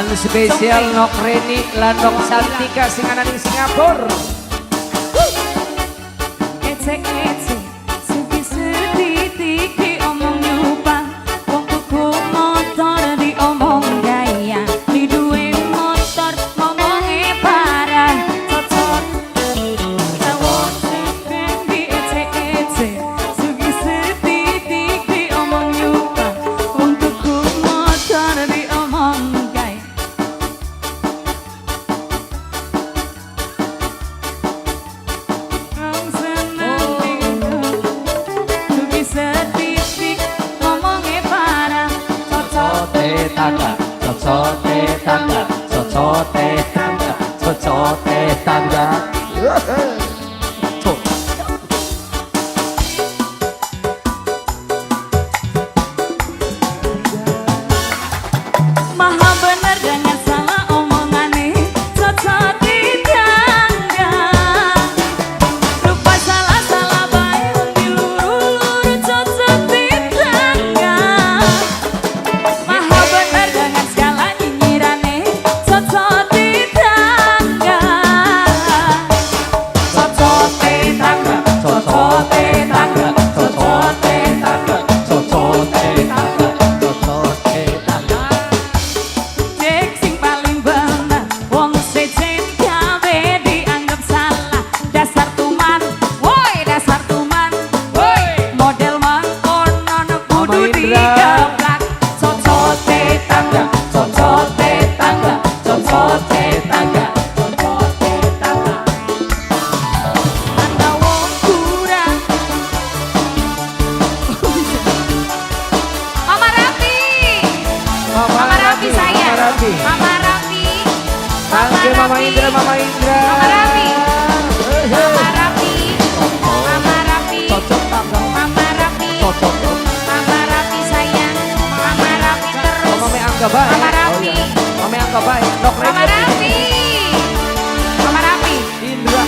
Lan spesial nok Reni lan nok Santika sing ana ning Singapura. Ece-ece sugi setitik diomong nyupang, wong tuku motor diomong gaya, di duwe motor ngomongnya parah, cocok cowok sing di ece-ece sugi setitik diomong nyupang, wong tuku motor diomong gaya. Tangga, cocote tangga, cocote tangga, cocote tangga. Maha bener dengan salah omongannya, cocok di tangga. Lupa salah-salah baik, diluru-luru cocok di tangga. Maha bener dengan segala nyinyirannya, cocok di tangga. Cocok di tangga, cocok di tangga, cocok di tangga, Cocote tangga, cocote tangga. Dek sing paling bener, wong sejen gawe dianggap salah. Dasar tuman, woi dasar tuman, woi model mangkonon kudu digeblak. Cocote tangga, cocote tangga, cocote tangga, cocote tangga. Anda wong kurang. Mama Rafi. Mama Rafi saya. Mama Rafi. Mama Rafi. Tangga Mama Indra, Mama Indra. Mama Rafi. Mama Rafi. Mama Rafi. Cocok tangga, Mama Rafi. cocok. Mama Rafi sayang. Mama Rafi terus. Mama angga baik. Mama Rafi. Oh, iya. Mama angga baik. Nok Mama Reni. Rafi. Mama Rafi. Indra.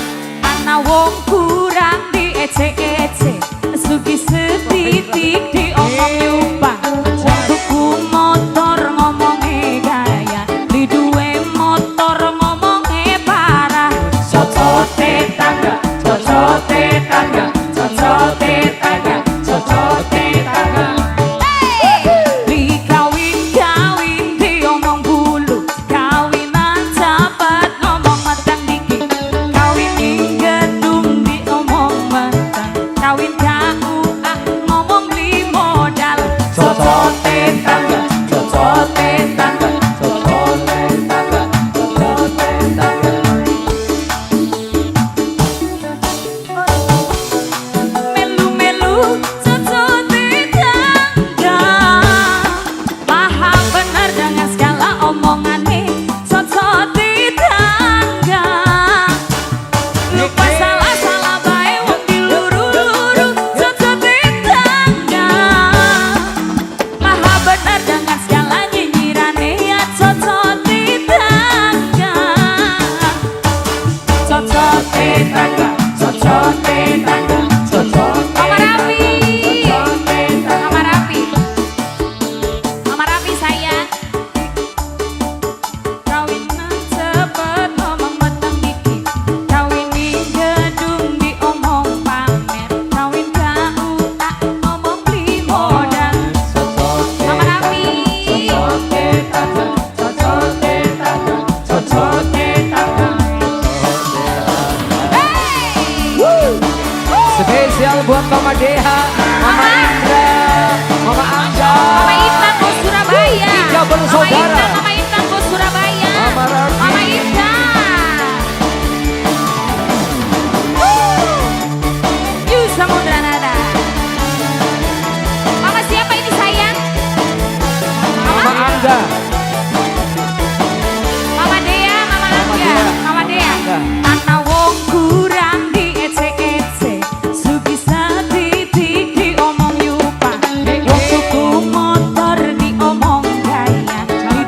Ana wong kurang diece-ece, sugi setitik diomong nyumpang. Wong tuku motor ngomongnya gaya, di duwe motor ngomongnya parah. Cocote tangga, cocote tangga, cocote tangga, cocote tangga. Dikawin-kawin diomong bulu, kawinan cepet ngomong matang dikit. Kawin ing gedung diomong matang, kawin KUA ngomong beli modal. Cocote tangga, cocote tangga, cocote tangga, cocote tangga. Melu-melu cocote tangga, paham benar dengan segala omongannya, cocote tangga. Lupa salah-salah baik, wong diluru-luru, cocote tangga. Maha benar dengan segala nyinyirannya, ya cocote tangga. Cocote tangga, cocote tangga, cocote. Mama Rafi. Mama Rafi. Mama Rafi sayang. Kawinan cepet ngomong matang dikit, kawin di gedung diomong pamer, kawin KUA ngomong beli modal. Mama Rafi. Cocote tangga, cocote tangga, cocote tangga. Hey! Spesial buat Mama Deha, Mama Indra, Mama Angga. Mama Intan bos Surabaya. Tiga bersaudara. Mama Intan bos Surabaya. Mama Rafi. Mama Intan. Yu Samudra Nada. Mama siapa ini sayang? Mama Angga. Mama Dea, Mama Angga. Dea. Mama Dea. Angga. Ana wong kurang diece-ece, sugi setitik diomong yupa. Wong tuku motor diomong gaya, di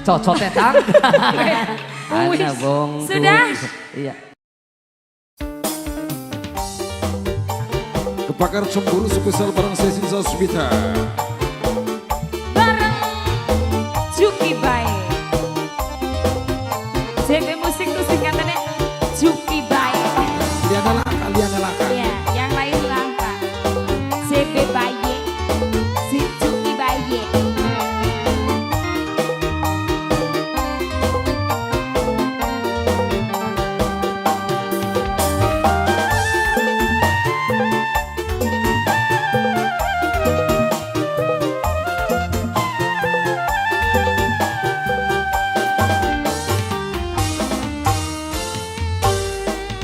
cocotnya tangga. Ana bong. Sudah? Iya. Kebakar cemburu spesial bareng sesi Sasmita. Bareng Juki Bae. JB Musik tuh singkatannya Juki Bae. Liana Laka. Iya, yang lain langka. JB Bae, si Juki Bae.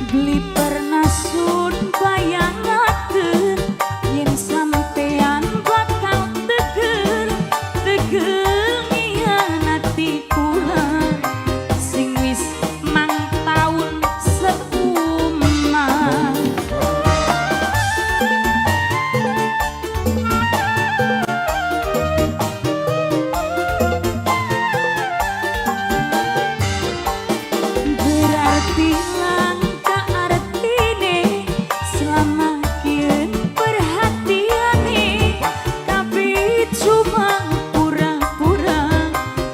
Beli pernah sun bayangakeun yen sampean bakal teger ngianati kula sing wis mang taun seumah. Berarti langka artine selama kieu perhatiane tapi cuma pura-pura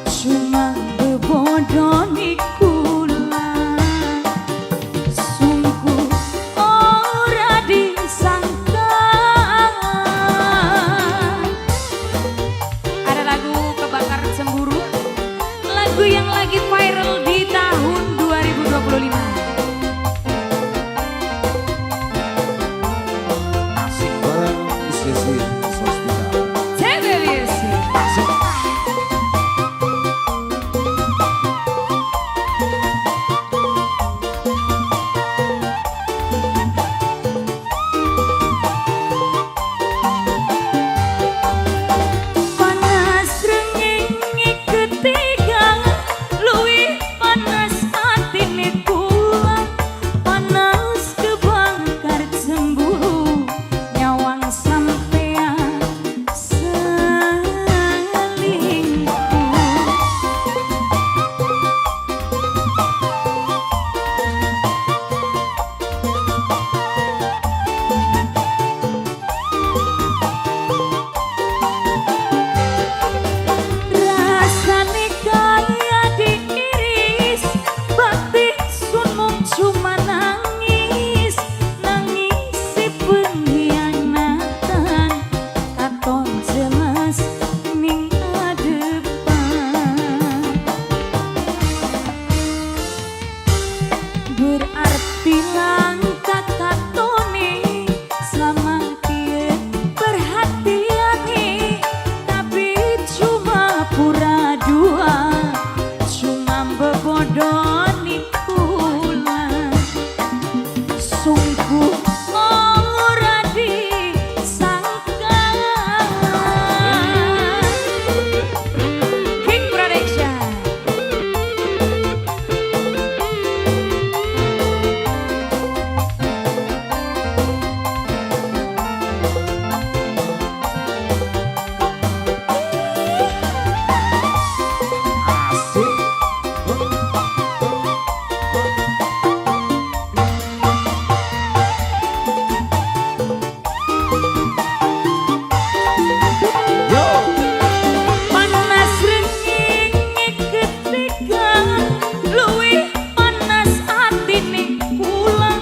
cuma bebodoni kula sungguh ora disangka. Ada lagu Kebakar Cemburu, lagu yang lagi viral di tahun 2025. Asik bareng sesi Sasmita. JB Music. Panas rengenge ketiga, luwih panas atine kula, panas kebakar cemburu, nyawang sampean selingkuh. Rasane kaya diiris, batin sun mung cuma nangis, nangisi pengkhianatan, katon jelas ning adepan. Berarti langka katone selama kieu perhatiane tapi cuma pura dua, cuma bebodoni kula sungguh ora disangka. King Production. Asik. Yo. Panas rengenge ketiga, luwih panas atine kula,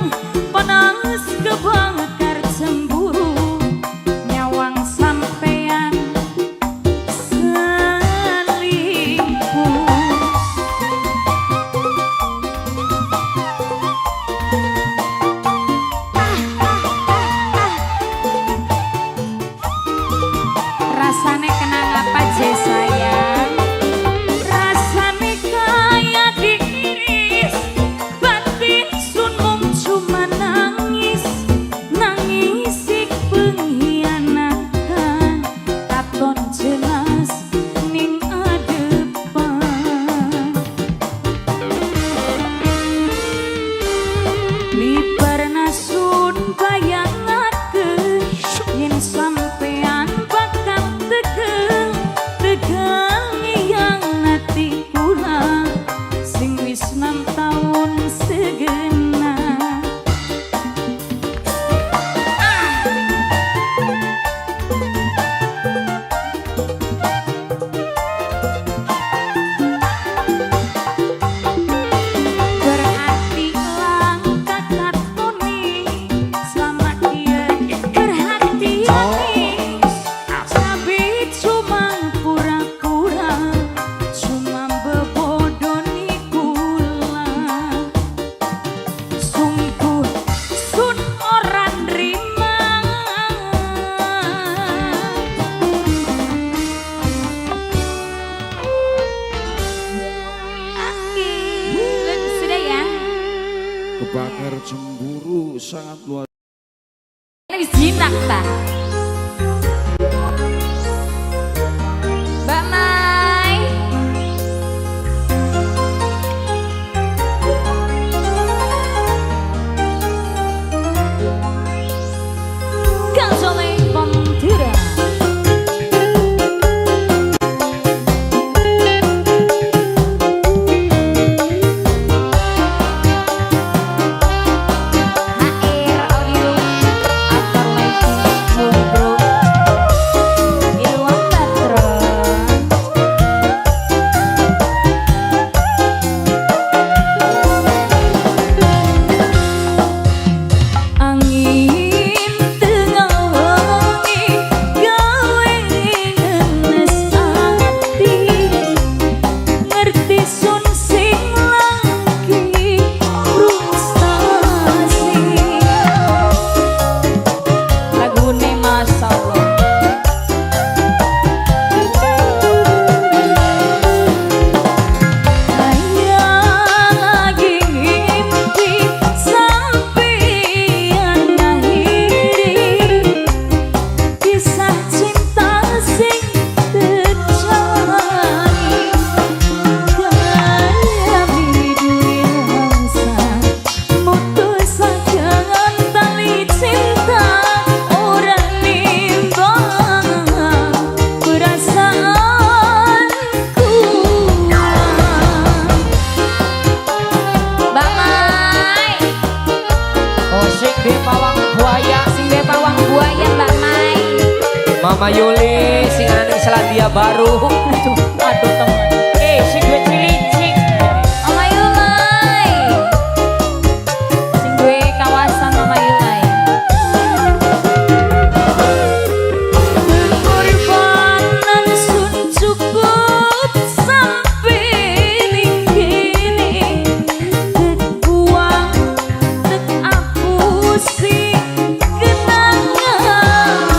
panas kebakar cemburu, nyawang sampean selingkuh. Rasane kenang apa je sayang? Rasane kaya diiris, batin sun mung cuma nangis, nangisi pengkhianatan, katon jelas ning adepan. Li pernah sun bayangakeun yen sampean bakal teger sangat luar Ini jinak ta. Mbak Mai. Kang Soleh Pantura. Mama Yuli sing anu Selandia Baru. Aduh teman. Sing duwe cilicik. Mama Yulai. Sing duwe kawasan Mama Yulai. Pengorbanan sun cukup sampai linggini. Tek buang, tek apusi kenangan.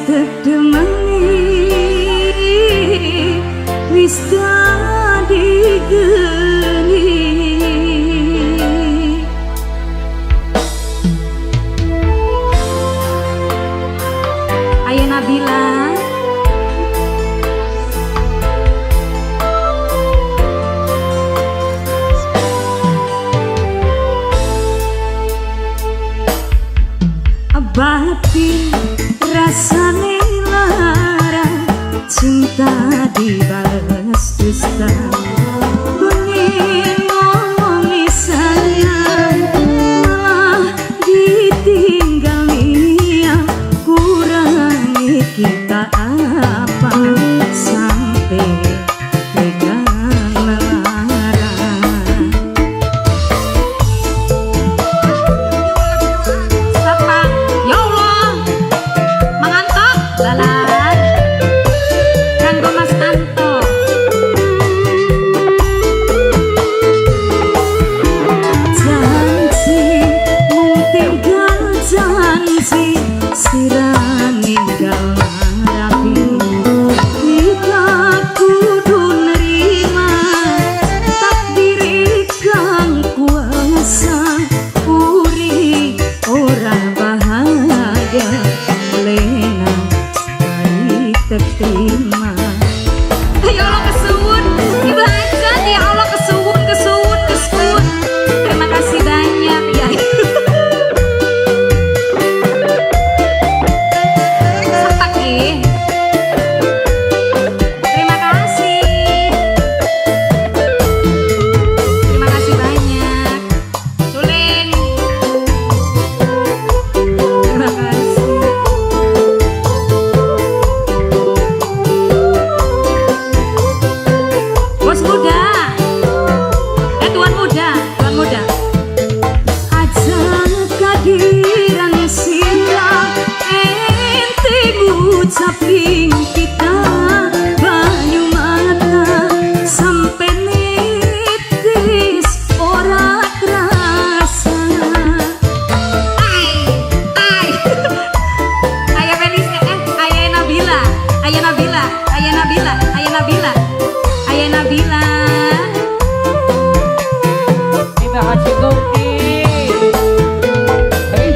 tedemani wis dadi geni. Ayo Nabila, abadi rasane lara, cinta dibalas dusta. Pengen ngomongi sayang, malah ditinggal dia. Kurangi kita apa sampai tega melarang. Sapa, ya Allah, mangantok lalat kanggo Mas Anto. Janji mung tinggal janji, sirah ninggal rapi. Kita kudu nerima takdir kang kuasa. Uri ora bahagia lena baik terima. Ya Allah kesuwun, Ibu Hajat, ya Allah kesuwun. Terima kasih banyak ya. Sapa ki? Terima kasih. Terima kasih banyak. Suling. Terima kasih. Bos muda. Tuan muda. Aja kadiran sila ente ngucapin kita banyu mata sampai nitis ora terasa. Ayah Felis, ayah Nabila. Mimi Haji Kurni.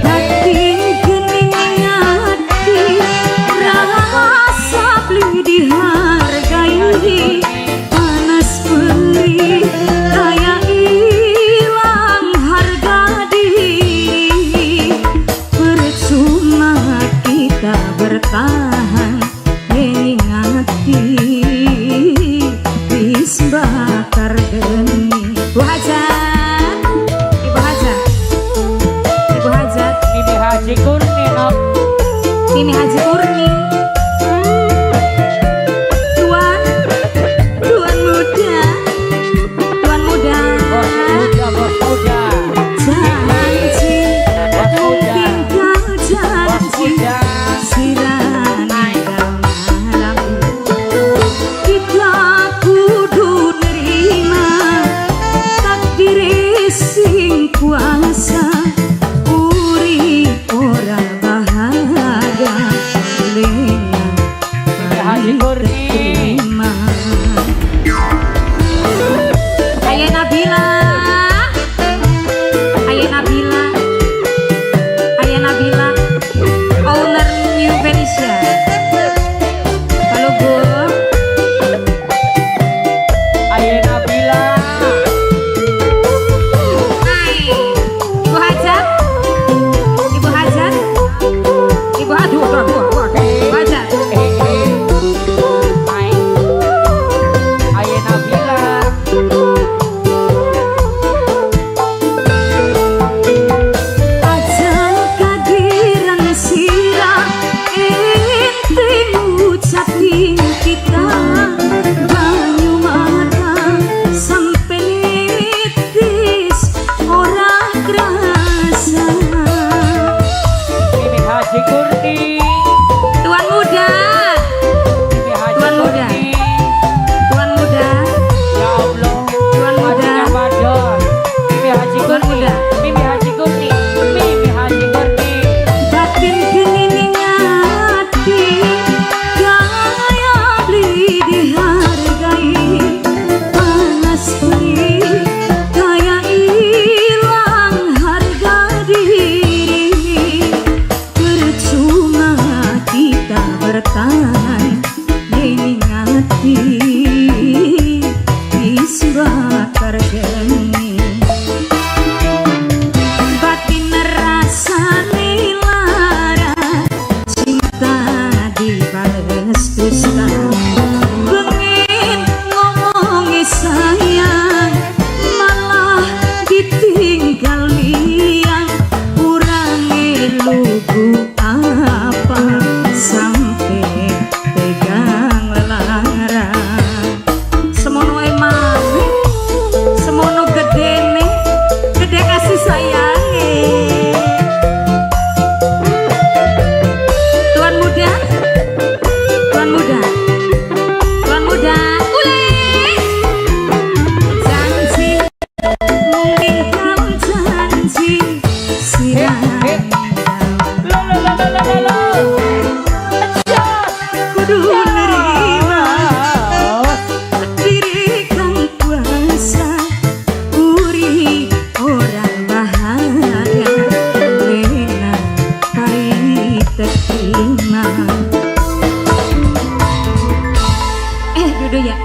Dating gening hati, rasa beli dihargai, panas perih kayak hilang harga diri. Percuma kita bertahan gening hati, bis bakar geni. Bu Hajat, Ibu Hajat, Mimi Haji Kurni. Mimi Haji Kurni. Tuan muda. Bos muda. Janji, Bos muda. tinggal janji, muda. sirah ninggal malam. Kita kudu nerima takdir sing kuasa. Uri ora bahagia lena Haji Kurni. terima. Ayah Nabila, owner New Venetia. Halo Bu. Ayah Nabila. Hai, Ibu Hajat. Ibu Hajat. Ibu Hajat. Hai. Ayah Nabila. Aja kadiran sirah ente ngucapin kita banyu mata sampai nitis ora kerasa. Mimi Haji Kurni. Tuan muda. Mimi Haji Tuan muda. Kurni. Tuan muda. Ya Allah. Tuan muda. Haji Ramadan. Mimi Haji Tuan Kurni. muda. Mimi Haji Kurni. Mimi Haji Kurni. Batin geni ning ati Sutan ning ati wis bakar geni batin rasane lara cinta dibales dusta pengen ngomongi sayang malah ditinggal liang kurang lugu apa sampai pegang lara semono emang semono gede nih gede kasih sayangi tuan muda tuan muda tuan muda uleh janji mungkin kau janji sirah kudu nerima diri kang kuasa uri orang bahagia lena pahit terima Dudu ya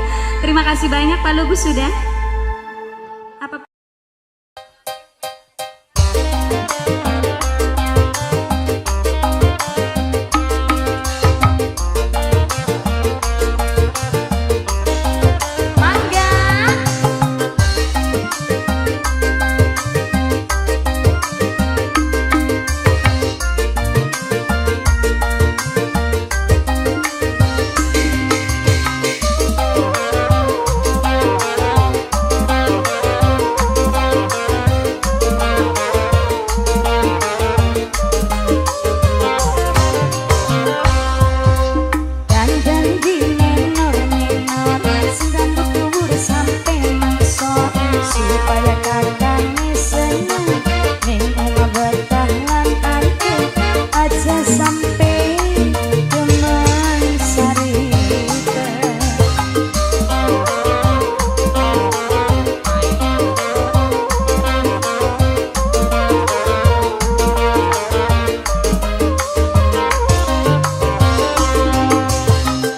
terima kasih banyak Pak Lugu sudah apa supaya kakaknya senang ning oma bertahan aku aja sampai teman sarita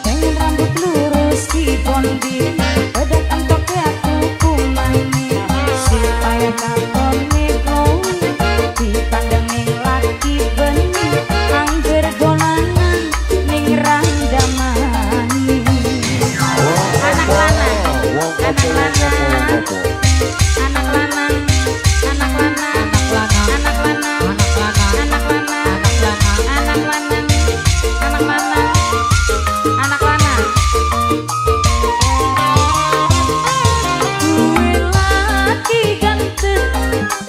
pengen rambut lurus di bondi bedak antok aku kumani supaya kakon mikro dipandang ning laki bening angger dolanan ning randamani anak lanang anak lanang anak lanang anak lanang anak lanang anak lanang anak lanang anak lanang anak lanang duwe laki ganteng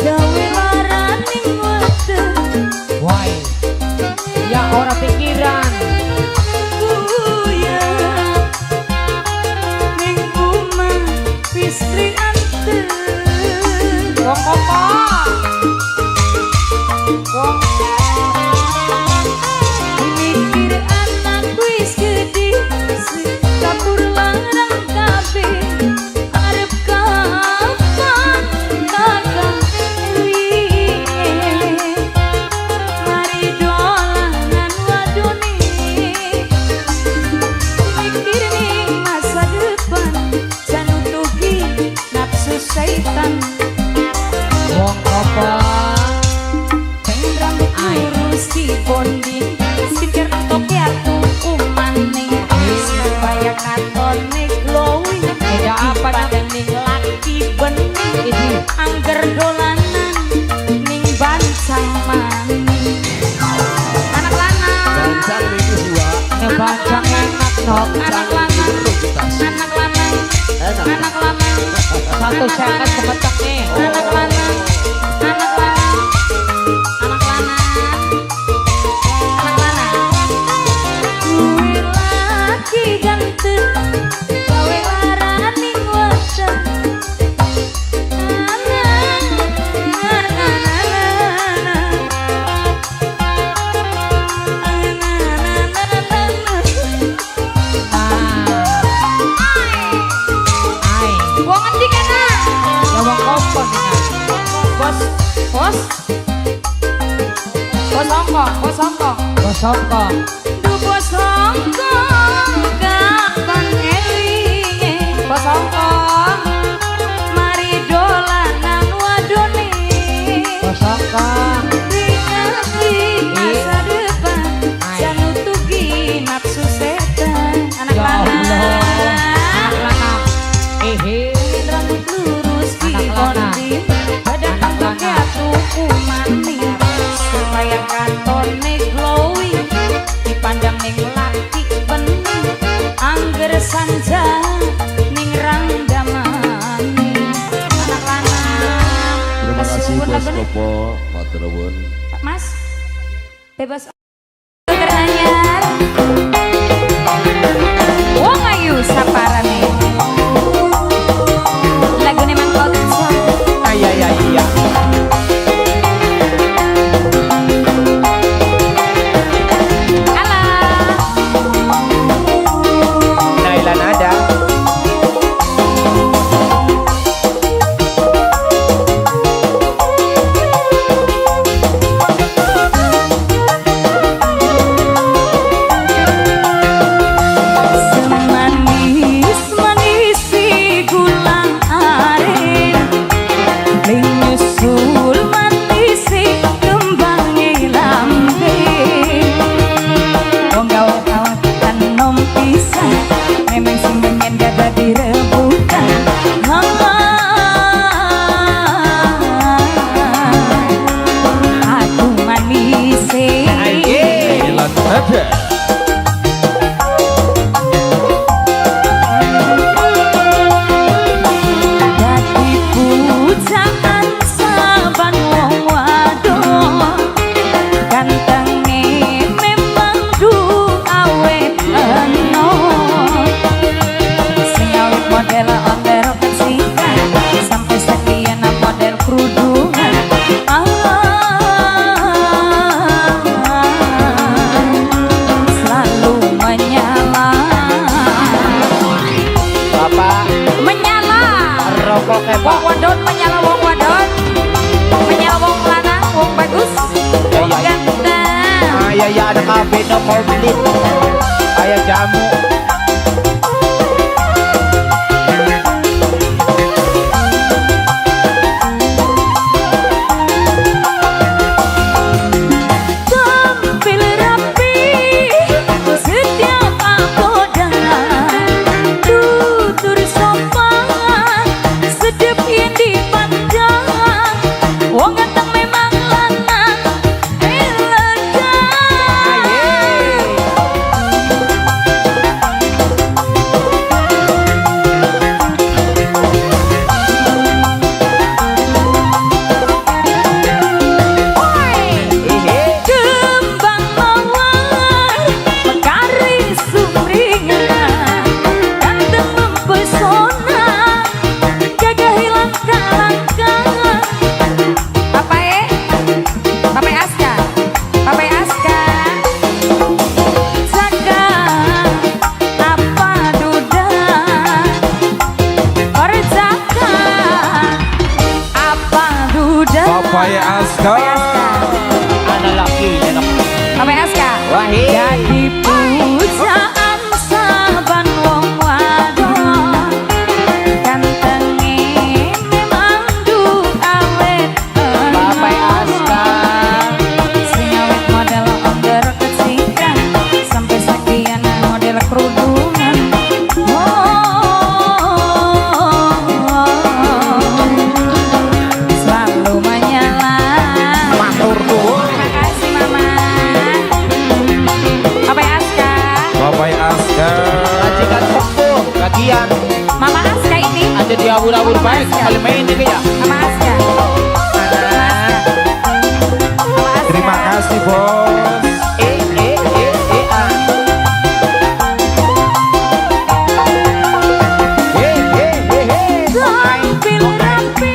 gawe laraning weteng Why? Ya orang pikiran. kuya ning omah istri anteng Wong apa? Wong mikir anak wis gede dapur larang kabeh arep kapan kakang eling mari dolanan wadone mikir ning masa depan jan nutupi nafsu setan wong apa? pengen rambut lurus di bonding sikir entok ya tuku maning supaya katone glowing Beda apa dipandang ning laki bening angger dolanan ning bancang maning anak lanang Bancang ini dua. Ngebancang enak dong. anak lanang anak lanang Enak. anak lanang Satu seket semetek nih. anak lanang anak lanang anak lanang anak lanang kuwi laki ganteng gawe laraning weteng wong endi kana Ya wong apa nih? bos bos bos ongkong Bos ongkong. du bos ongkong Songkong kapan elinge Kosongkong mari dolanan wadone Kosongkong ringati masa depan janutugi nafsu setan anak Ya Allah. lanang Anak lanang rambut lurus di Anak lanang. ondin badan Anak bentuknya lanang. tuku manis supaya katone glowing dipandang ning laki bening angger sanja ning ranggamane anak lanang. Terima kasih Kesuwun Bos lagune. Popo, matur nuwun. Pak Mas bebas Dokter anyar wong ayu saparane lagune Mang Otso. Iya Alah Naila Nada semanis manisi gulang aren ling nyusul matisi kembang lambe wong gawe kawatan nom pisan memang sing pengen gada direbutan aku manise Thailand ada. dadi pujakan saban wong wadon gantenge memang du awet enom sing awet model onder kesikan sampai sekian model kerudungan selalu menyala Bapak menyala rokok wong Pak wadon menyala wong wadon menyala wong lanang wong bagus wong Iya, iya. ganteng ya ada kafe no komplit Ayah jamu tampil rapi setiap apodan tutur sopan sedep yang dipandang wong ganteng memang lanang elegan. Kembang mawar mekari sumringah ganteng mempesona gagah hilang kalangkah. Papai Aska jaga apa duda perjaka apa duda Papai Aska. Anak laki Papai Aska Wahid. jadi pujaan saban wong wadon gantenge memang du awet Papai Aska sing awet model onder kecikan sampai sekian model kerudungan selalu menyala. Matur nuwun Terima kasih Mama. Papai Aska, Papai Aska. majikan sepuh bagian Mama Aska ini, ada di abur-abur baik kali main ini ya Mama Aska. Mama Aska. Terima kasih Bos. ah. Tampil rapi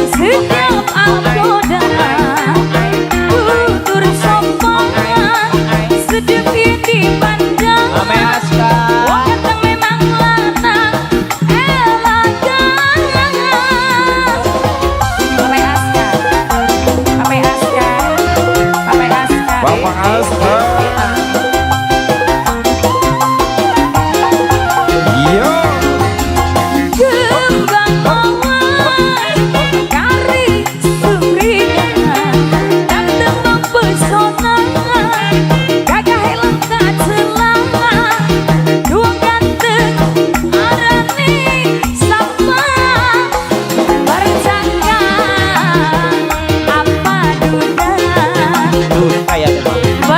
setiap apodan tutur sopan sedep yang dipandang Papai Aska wong ganteng memang lanang elegan. Papai Aska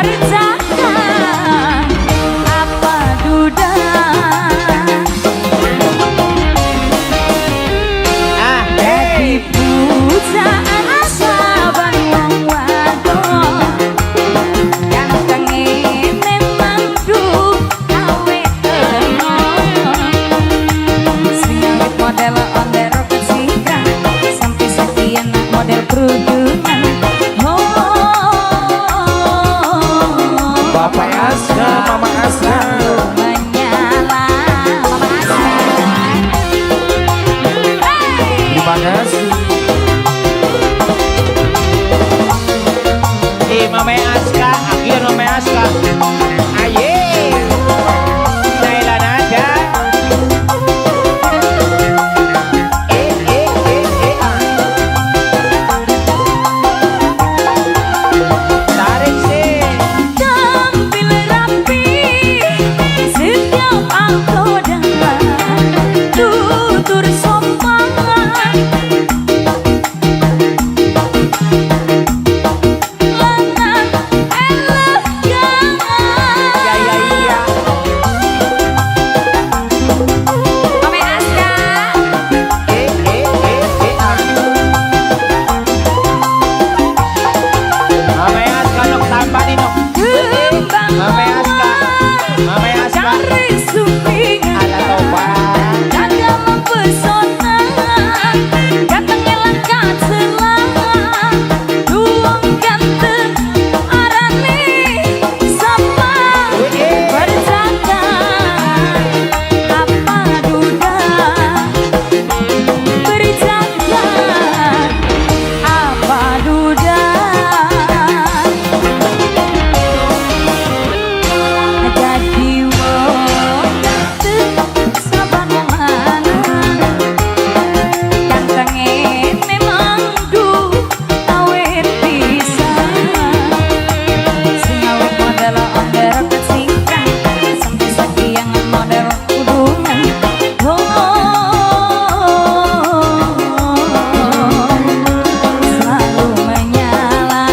berjalan apa duda. Jadi pujaan saban wong wadon gantenge memang duh awe teno. Sing awet model onder kesingkang sampai sekian model kerudungan. Bapak Aska, Mama Aska. Menyala Mama Aska. Terima kasih. Mama Aska, akhir Mama Aska. Aye, Naila Nada. Tarik sih. Tampil rapi setiap angkoda, tutur sopan lengan elegan. Ya ya iya. Mama Aska. Mama Aska nok tambah nih nok. Kembang Mama Aska. Mama Aska. cari sumpingan Ada topan. dan dalam pesona gantengnya lengkap selang duong ganteng arane sama berjalan apa duda. Berjalan apa duda. Jadi wong saban wong lanang gantenge memang duh awet pisan. Sing awet model onder kesingkang sampai sekian model kudungan. Selalu menyala.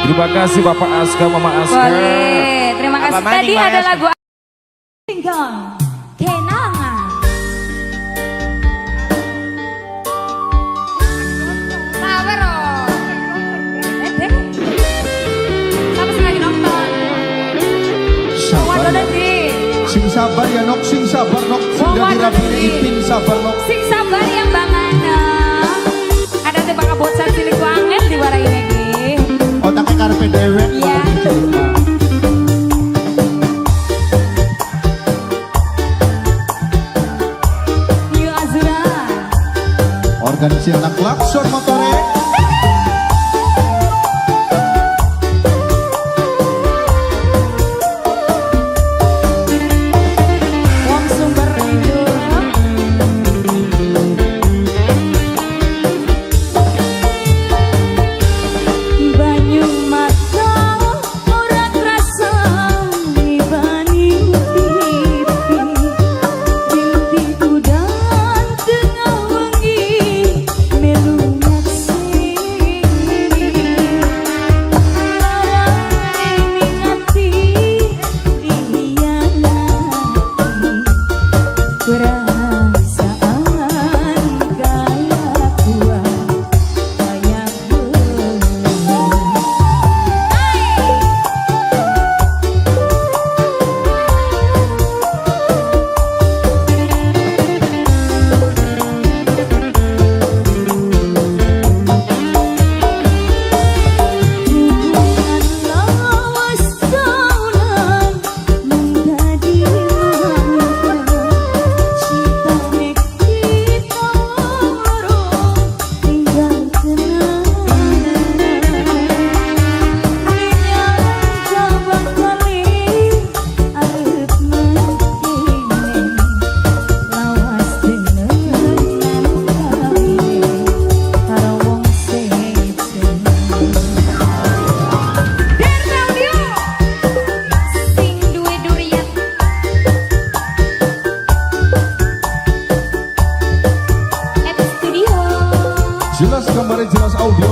Terima kasih Bapak Aska, Mama Aska. Boleh, terima kasih. Apa maning, Tadi Mas? ada lagu Tinggal Kenangan. Sabar oh. Siapa sih lagi nonton? Sabar Waduh ya. nanti. Sing sabar ya nok, sing sabar nok. Sudah Waduh, dirapiin nanti. ipin sabar nok. Sing sabar yang bangana. Ada tebak bosan cilik wangen di warai lagi. Otaknya karpe dewek. Iya. New Azura. Organisir anak klakson motore. Wong sumber hidup. Banyu mata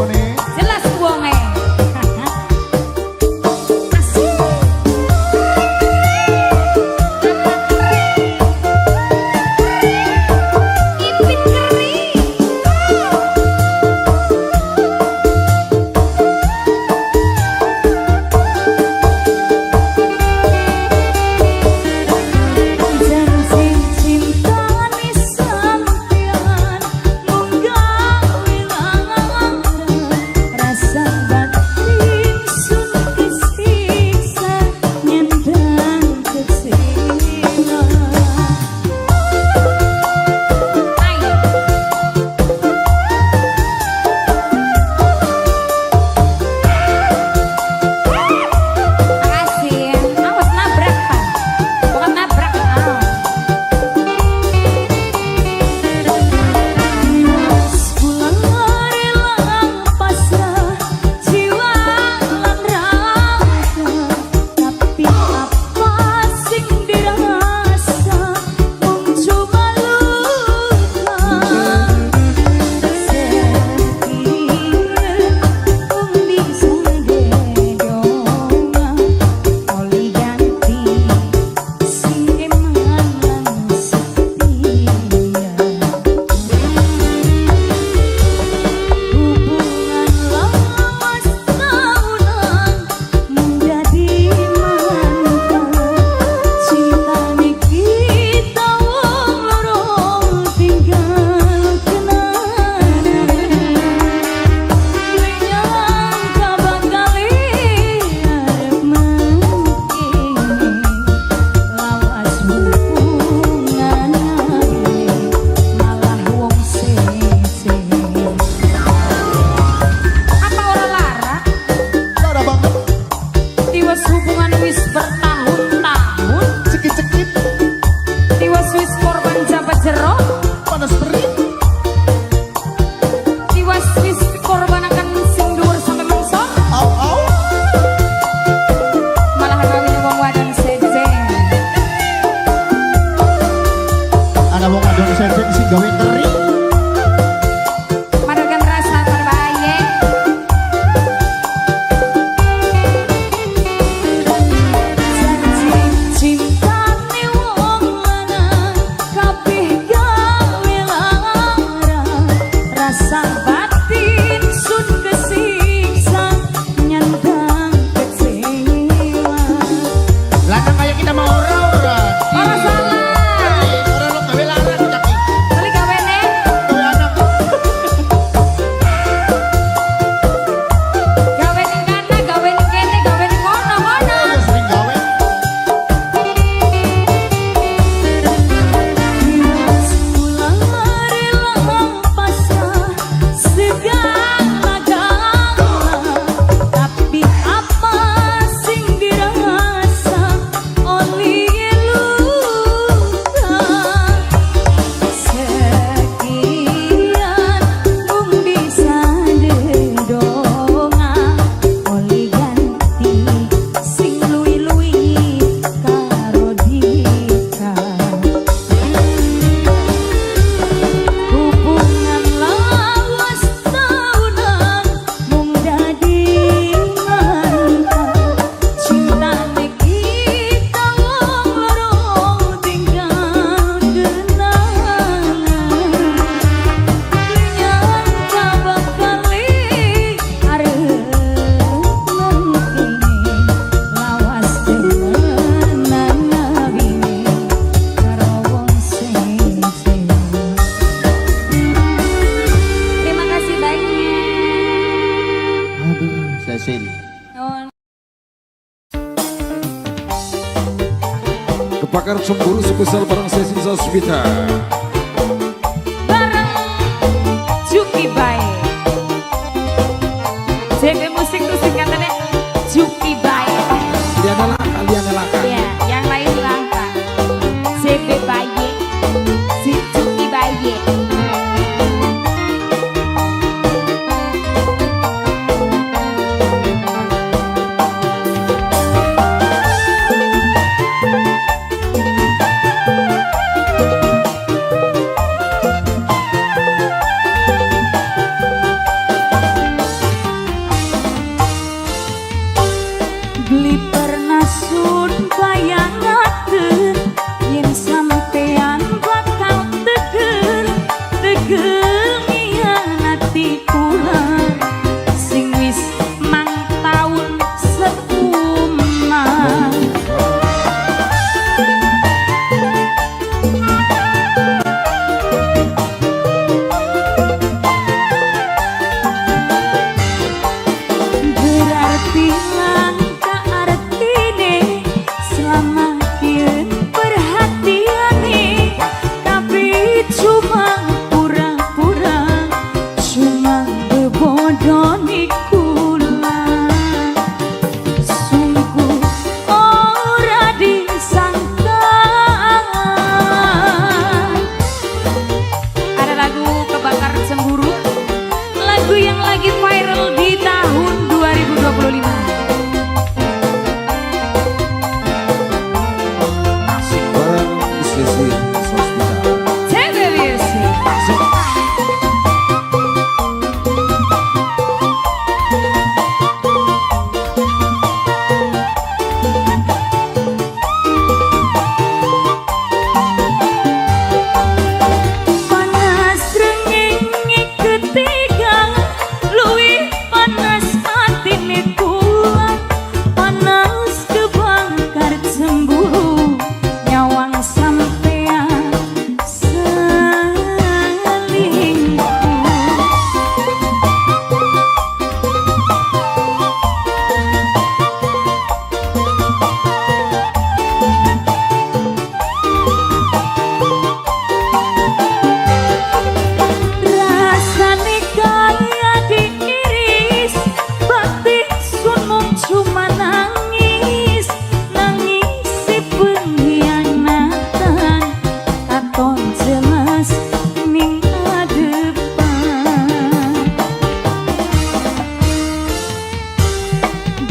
bojone. Jelas wonge. Asik. Ipin kering. Janji cintane sampeyan munggah wilangan rasa batin sun kesiksa nyendang kecewa. Ayo. Makasih. Awas nabrak, Pak. Bukan nabrak. Pulang rela pasrah jiwa lan raga, tapi apa sing dirasa mung cuma luka. Sekian mung bisa gedonga oli ganti sing eman lan setia. Hubungan lawas tahunan menjadi mantan. Cinta kita wong loro tinggal kenangan. Menyangka bakal arep mengkini lawas hubungan malah wong sese. Apa ora lara? Lara banget, Tiwas hubungan wis bertahun-tahun. cekit-cekit, Tiwas wis korban jabat jero. panas terik. Tiwas wis korban akan sing dhuwur sampe mangsa. Au au. Malah kawin wong wadon sese. Ana wong adon sendek sing gawe teri. Madukan rasa berbahaya. Janji cintane wong lanang kabeh gawe lara. Rasa batin sun kesiksa nyandang kecewa. Lanang kayak kita mau ora. Ora salah. Ora lo gawe lara caki. Kali gawene Gawe anak. gawe ning kana, gawe ning kene, gawe ning kono-kono. Udah sering gawe. Pulang rela pasrah segala gala, tapi apa sing dirasa oli luka. Sekian mung bisa dedonga oli ganti sing luwi-luwi karo dika. Hubungan lawas tahunan mung dadi mantan. Cintane kita wong loro tinggal kenangan. Nyangka bakal arep mengkini lawas temenan ngabine karo wong sese. Terima kasih banyak. Aduh, Cecil. Kebakar cemburu spesial bareng Sesi Sasmita. Bareng Juki Bae. JB Musik tuh singkatannya Juki Bae. Liana Laka. Ya, yang lain langka. JB Bae. Si Juki Bae.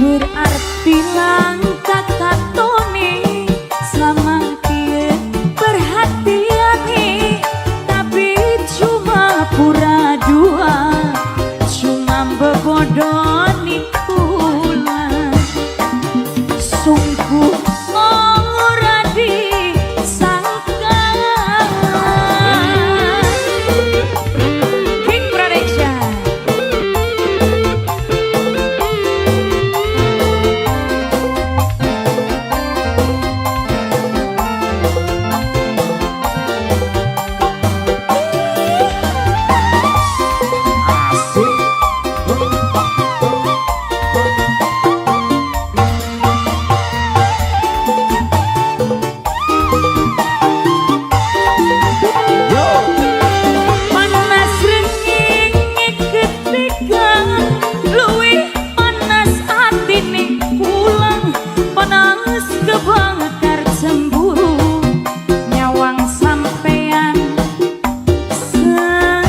Berarti langkah katone sama dia perhatian nih, tapi cuma pura dua, cuma bebodoni kula. Sungguh ora disangka. King Production. Panas renging ketika luwih panas atine pulang, panas kebakar cemburu nyawang sampean selingkuh.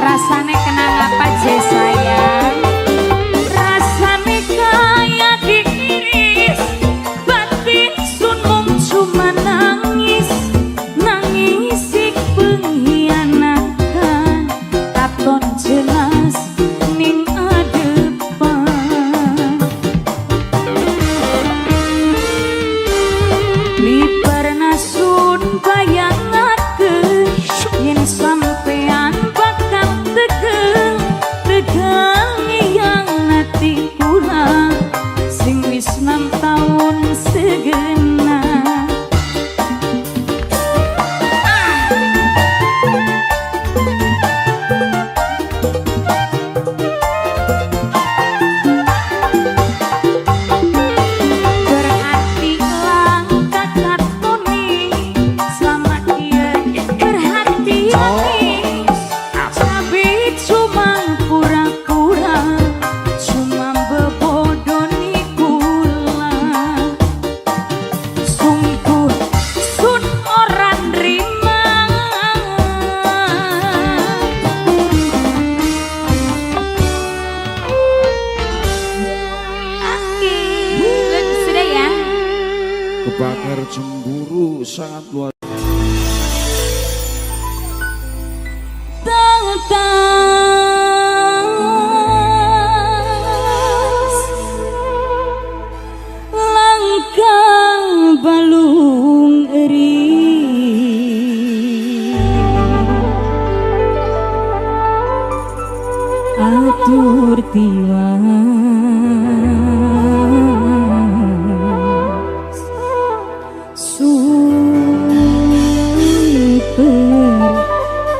Rasane kenang apa je sayang? Rasane kayak diiris, batin sun mung cuma nangis, nangisi pengkhianatan, katon jelas ning adepan. Liperna sun bayangakeun yen sampean bakal tegel yang nanti pula sing wis 6 tahun segenap. Berarti langkah katone sama dia perhatian, tapi cuma pura-pura, cuma bebodoni kula. Sungguh sun ora nrima. Akhir sudah ya. Kebakar cemburu sangat luar Tas langkah balung eri, atur tiwas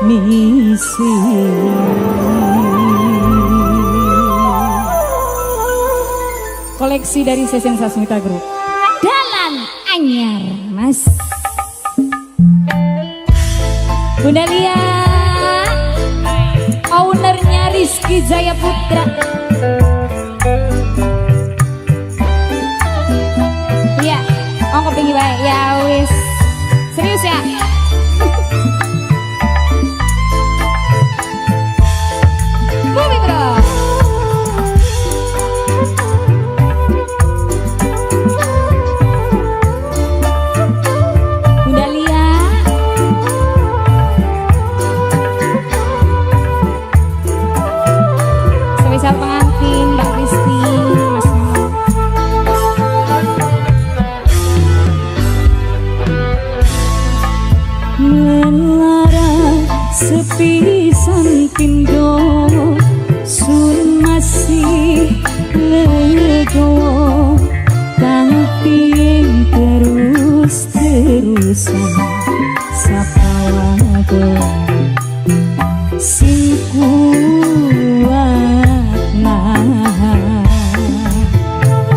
permisi. Koleksi dari Sesen Sasmita Group. Dalan anyar, Mas. Bunda Lia, ownernya Rizky Jaya Putra. Iya, ongko tinggi baik. Ya wis, serius ya. Bumi bro. Bunda Lia, spesial pengantin Mbak Kristi, Mas Nino. Melara sepisan pindo sun masih legowo, tapi yang terus-terusan sapa wae sing kuat nahan.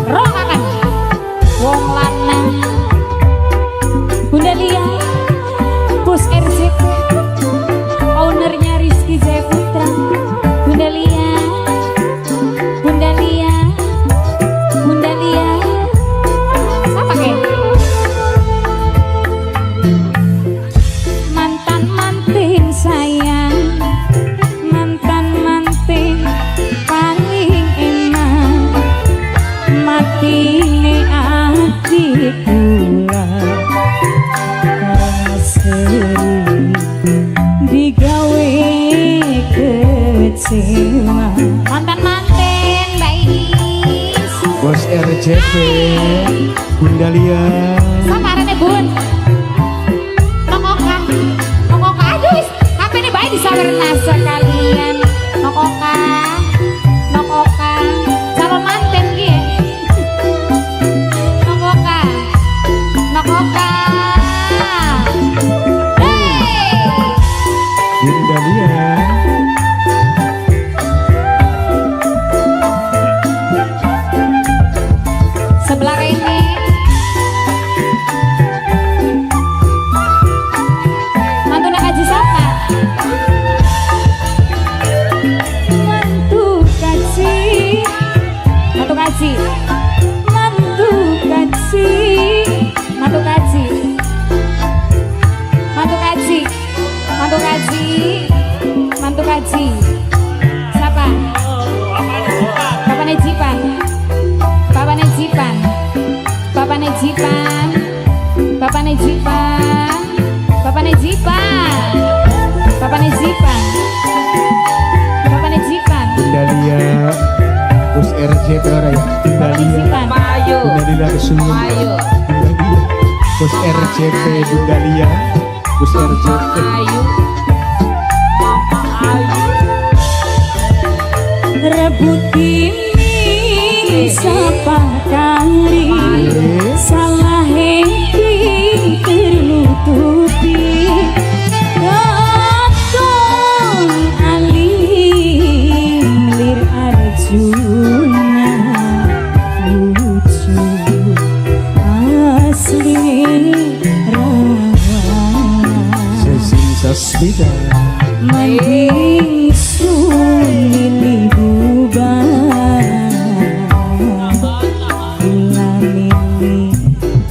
Rokakan wong lanang Bunda Lia, Bos RZ, ownernya Rizky Jaya Putra. Bunda Lia, Bunda Lia, Bunda Lia, siapa kek? RCP Bunda Lia. Sabarane Bun. Nokoka. Nokoka aduh wis. HP ini baik disawerna sekalian. Nokoka. Nokoka. Calon manten ki ya. Nokoka. Nokoka. Hey. Bunda Lia. Sebelah ini mantu nak kaji siapa? Mantu kaji, mantu kaji, mantu kaji, mantu kaji, mantu kaji, mantu kaji, mantu kaji. Siapa? Bapak Nejipan. Bapak Nejipan, Bapak Nejipan, Bapak Nejipan, Bapak Nejipan, Bapak Nejipan, Bapak Nejipan, Bunda Lia. Terus RCP orang ya. Bunda Bapak Lia. Nejipan. Ayo. Bunda Lia kesulitan. Ayo. Bunda Lia. Terus RCP Bunda Lia. Terus RCP. Ayo. Mama ayo. Rebut ini siapa kali salah henti ternutupi katon alim lir Arjuna lucu asli rawana Sesi Sasmita. mending sulili bubar bulan ini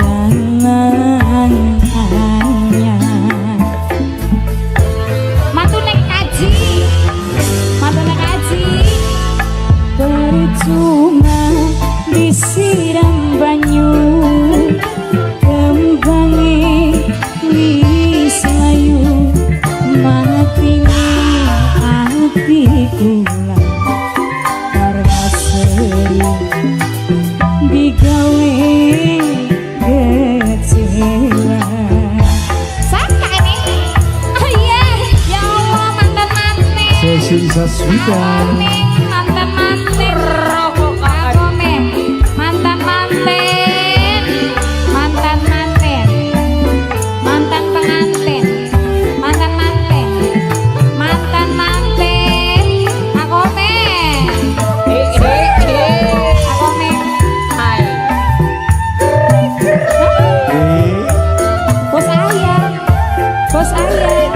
tangan hanya matu nek kaji percuma disiram banyu kembangi wis layu mati hati kula karena sering digawe kecewa. Saka ini? Oh iya, ya Allah mantan-mantan. Sesi Sasmita. Mantan-mantan. Akome, mantan-mantan. Mantan-mantan. Mantan pengantin. Mantan-mantan. Mantan-mantan. Akome. Akome. Ayo. Bos ayam, bos ayam,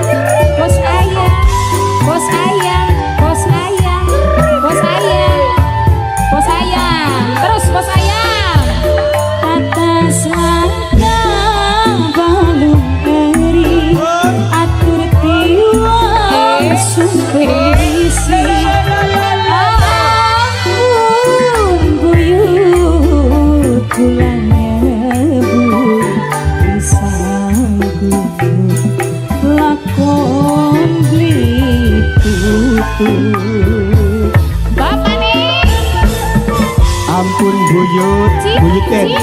bos ayam, bos ayam, bos ayam, bos ayam, bos ayam, terus bos ayam. Atas langkah balung eri, atur tiwang superisi. Ampun buyut pulangnya bu disanggup lakon tutup. Bapak nih Ampun buyut. Buyut Teddy.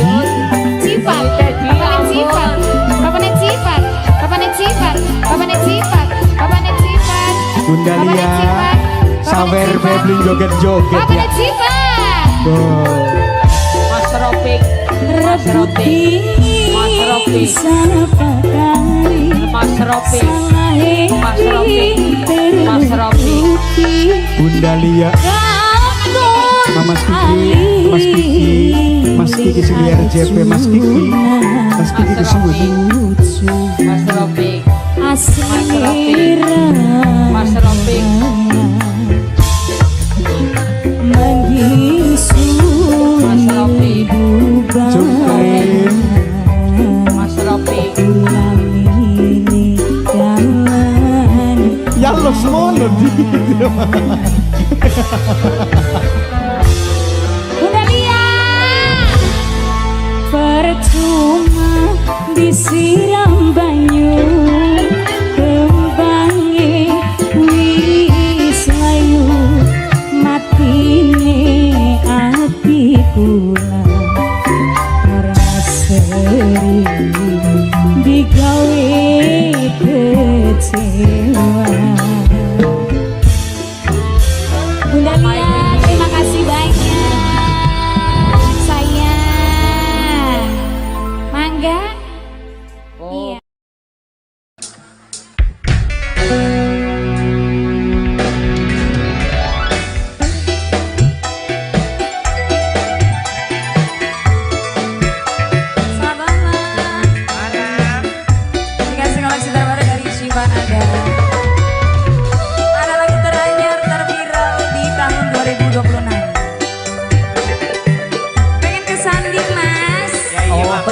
Cipat, Bapak nih Cipat, Bapak nih Cipat, Bapak nih Cipat, Bapak nih Cipat, Bapak nih Cipat, Bunda Bapak nih Lia. Cipat, Sawer Bapak nih Febling Cipat, joget-joget Bapak ya. nih Cipat. Oh. Mas Ropik. Mas Ropik. Mas Ropik. Siapa kali Mas Ropik. salah Mas Ropik. henti Mas Ropik. Bunda Lia. Mas Kiki, Mas Kiki, Mas Kiki sing RCP, Mas Kiki, Mas Kiki disebut. Mas Ropik. Asli Mas Ropik. Mending Mas Ropik. Jumkain. Mas Ropik. Bulan ini jangan Ya lo semono di. Bunda Lia percuma disiram banyu kembangi wis layu matine ati kula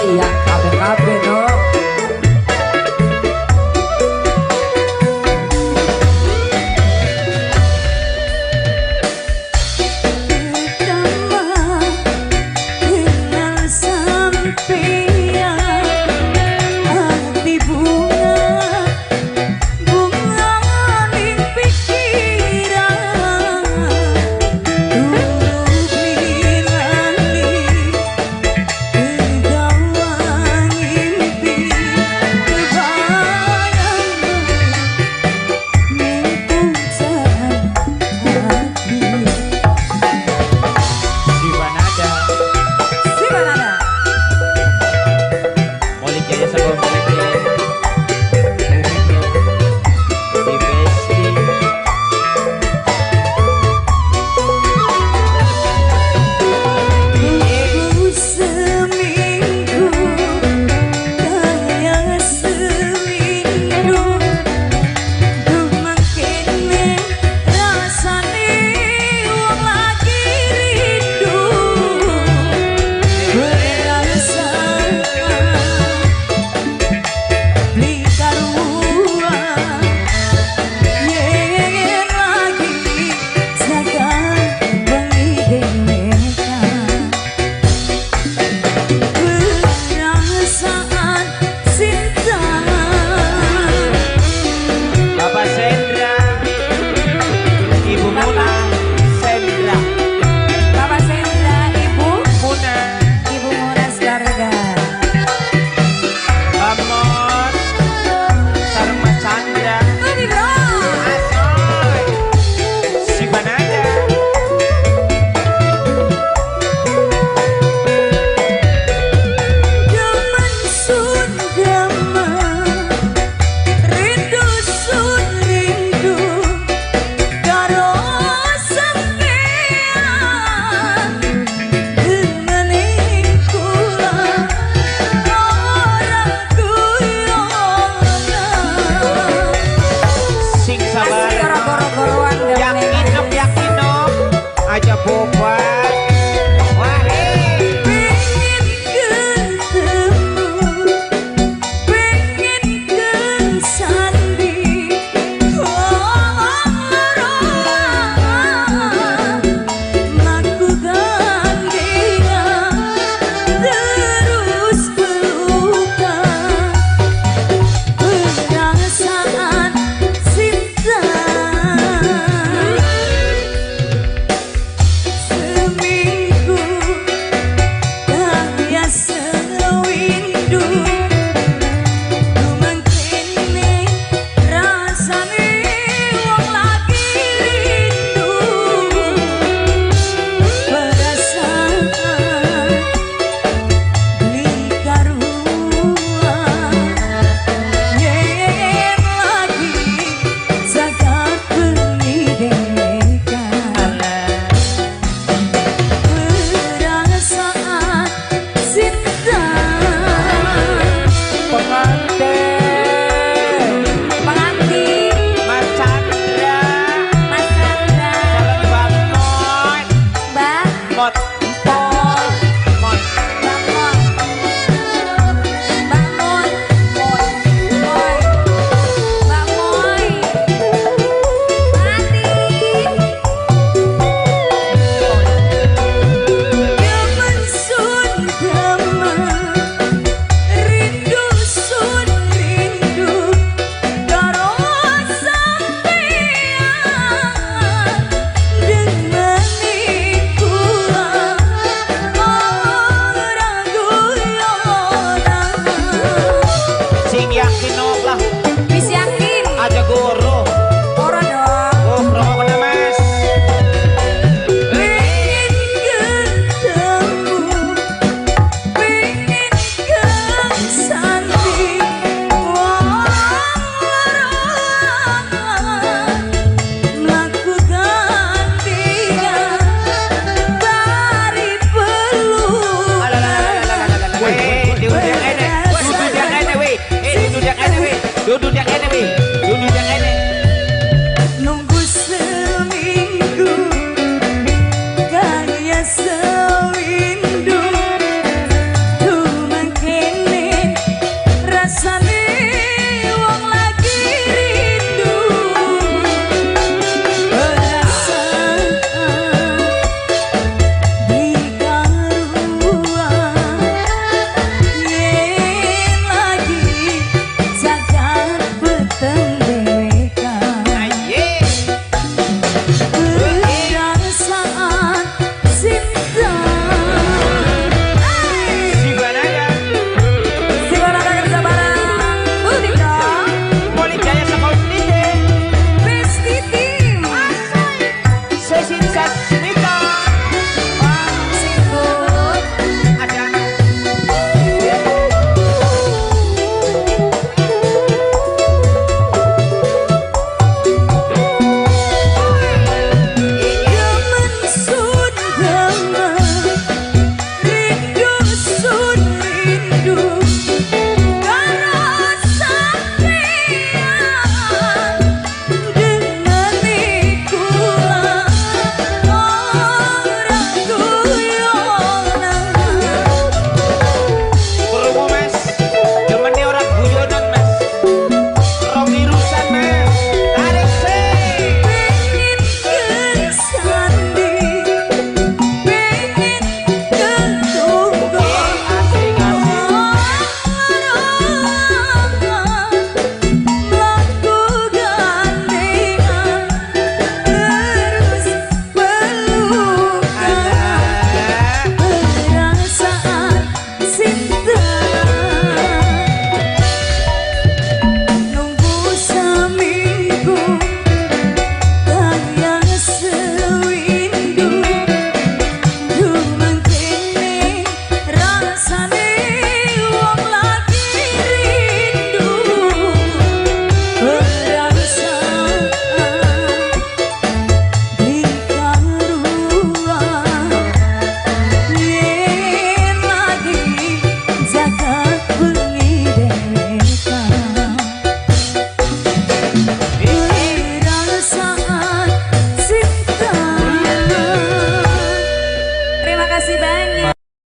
iya kafe no. Pertama kenal sampai